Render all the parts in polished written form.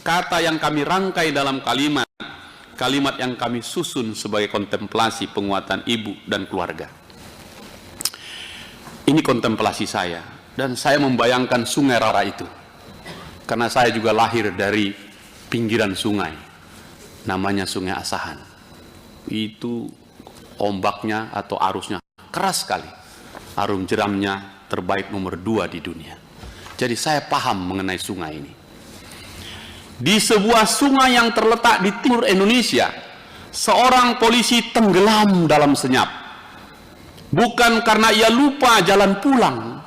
kata yang kami rangkai dalam kalimat yang kami susun sebagai kontemplasi penguatan ibu dan keluarga. Ini kontemplasi saya, dan saya membayangkan sungai Rara itu, karena saya juga lahir dari pinggiran sungai, namanya Sungai Asahan. Itu ombaknya atau arusnya keras sekali, arum jeramnya terbaik nomor 2 di dunia. Jadi saya paham mengenai sungai ini. Di sebuah sungai yang terletak di timur Indonesia, seorang polisi tenggelam dalam senyap. Bukan karena ia lupa jalan pulang,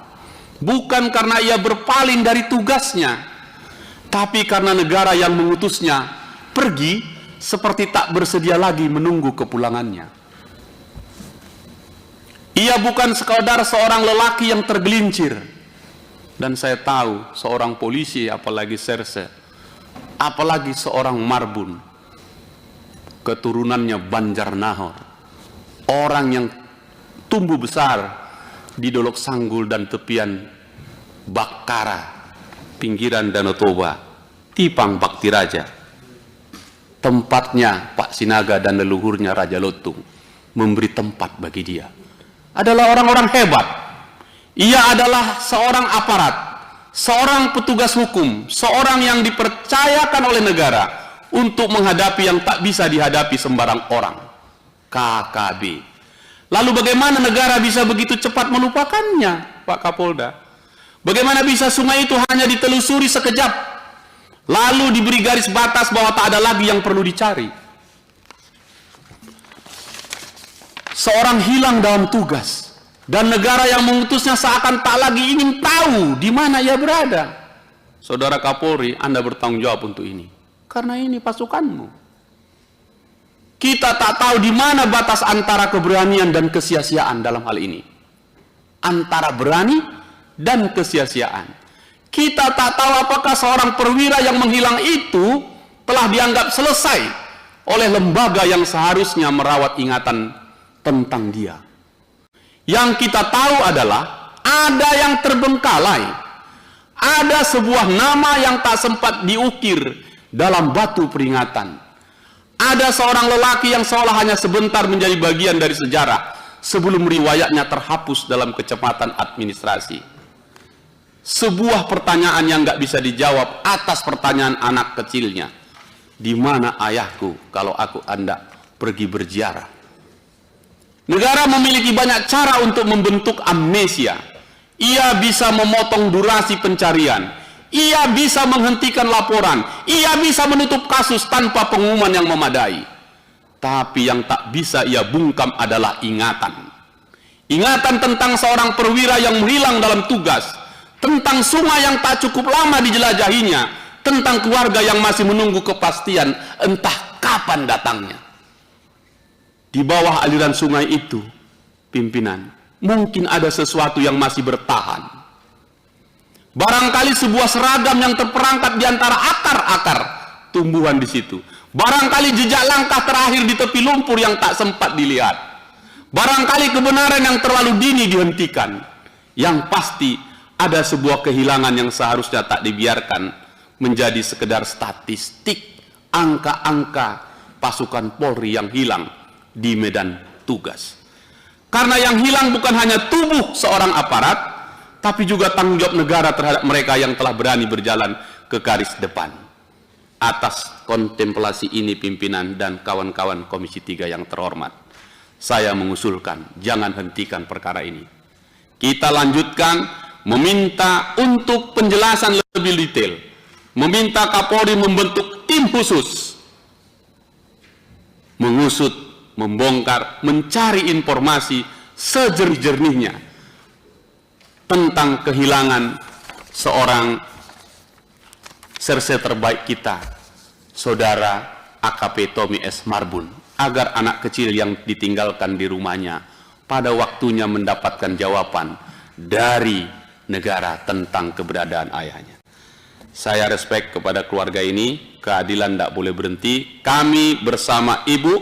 bukan karena ia berpaling dari tugasnya, tapi karena negara yang mengutusnya pergi seperti tak bersedia lagi menunggu kepulangannya. Ia bukan sekadar seorang lelaki yang tergelincir, dan saya tahu seorang polisi, apalagi serse, apalagi seorang Marbun, keturunannya Banjar Nahor, orang yang tumbuh besar di Dolok Sanggul dan tepian Bakkara, pinggiran Danau Toba, Tipang Bakti Raja, tempatnya Pak Sinaga dan leluhurnya Raja Lotung memberi tempat bagi dia, adalah orang-orang hebat. Ia adalah seorang aparat, seorang petugas hukum, seorang yang dipercayakan oleh negara untuk menghadapi yang tak bisa dihadapi sembarang orang, KKB. Lalu bagaimana negara bisa begitu cepat melupakannya, Pak Kapolda? Bagaimana bisa sungai itu hanya ditelusuri sekejap, lalu diberi garis batas bahwa tak ada lagi yang perlu dicari? Seorang hilang dalam tugas, dan negara yang mengutusnya seakan tak lagi ingin tahu di mana ia berada. Saudara Kapolri, Anda bertanggung jawab untuk ini, karena ini pasukanmu. Kita tak tahu di mana batas antara keberanian dan kesia-siaan dalam hal ini. Antara berani dan kesia-siaan. Kita tak tahu apakah seorang perwira yang menghilang itu telah dianggap selesai oleh lembaga yang seharusnya merawat ingatan tentang dia. Yang kita tahu adalah ada yang terbengkalai. Ada sebuah nama yang tak sempat diukir dalam batu peringatan. Ada seorang lelaki yang seolah hanya sebentar menjadi bagian dari sejarah sebelum riwayatnya terhapus dalam kecepatan administrasi. Sebuah pertanyaan yang nggak bisa dijawab atas pertanyaan anak kecilnya. Di mana ayahku kalau aku hendak pergi berziarah? Negara memiliki banyak cara untuk membentuk amnesia. Ia bisa memotong durasi pencarian. Ia bisa menghentikan laporan, ia bisa menutup kasus tanpa pengumuman yang memadai. Tapi yang tak bisa ia bungkam adalah ingatan. Ingatan tentang seorang perwira yang menghilang dalam tugas, tentang sungai yang tak cukup lama dijelajahinya, tentang keluarga yang masih menunggu kepastian entah kapan datangnya. Di bawah aliran sungai itu, pimpinan, mungkin ada sesuatu yang masih bertahan. Barangkali sebuah seragam yang terperangkap di antara akar-akar tumbuhan di situ. Barangkali jejak langkah terakhir di tepi lumpur yang tak sempat dilihat. Barangkali kebenaran yang terlalu dini dihentikan. Yang pasti ada sebuah kehilangan yang seharusnya tak dibiarkan menjadi sekedar statistik, angka-angka pasukan Polri yang hilang di medan tugas. Karena yang hilang bukan hanya tubuh seorang aparat, tapi juga tanggung jawab negara terhadap mereka yang telah berani berjalan ke garis depan. Atas kontemplasi ini pimpinan dan kawan-kawan Komisi 3 yang terhormat, saya mengusulkan jangan hentikan perkara ini. Kita lanjutkan meminta untuk penjelasan lebih detail, meminta Kapolri membentuk tim khusus, mengusut, membongkar, mencari informasi sejernih-jernihnya tentang kehilangan seorang serse terbaik kita, saudara AKP Tommy S. Marbun, agar anak kecil yang ditinggalkan di rumahnya pada waktunya mendapatkan jawaban dari negara tentang keberadaan ayahnya. Saya respect kepada keluarga ini, keadilan tidak boleh berhenti. Kami bersama ibu,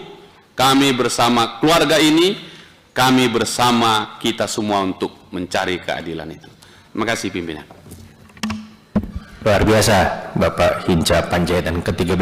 kami bersama keluarga ini, kami bersama kita semua untuk mencari keadilan itu. Terima kasih pimpinan. Luar biasa, Bapak Hinca Panjaitan ke-13.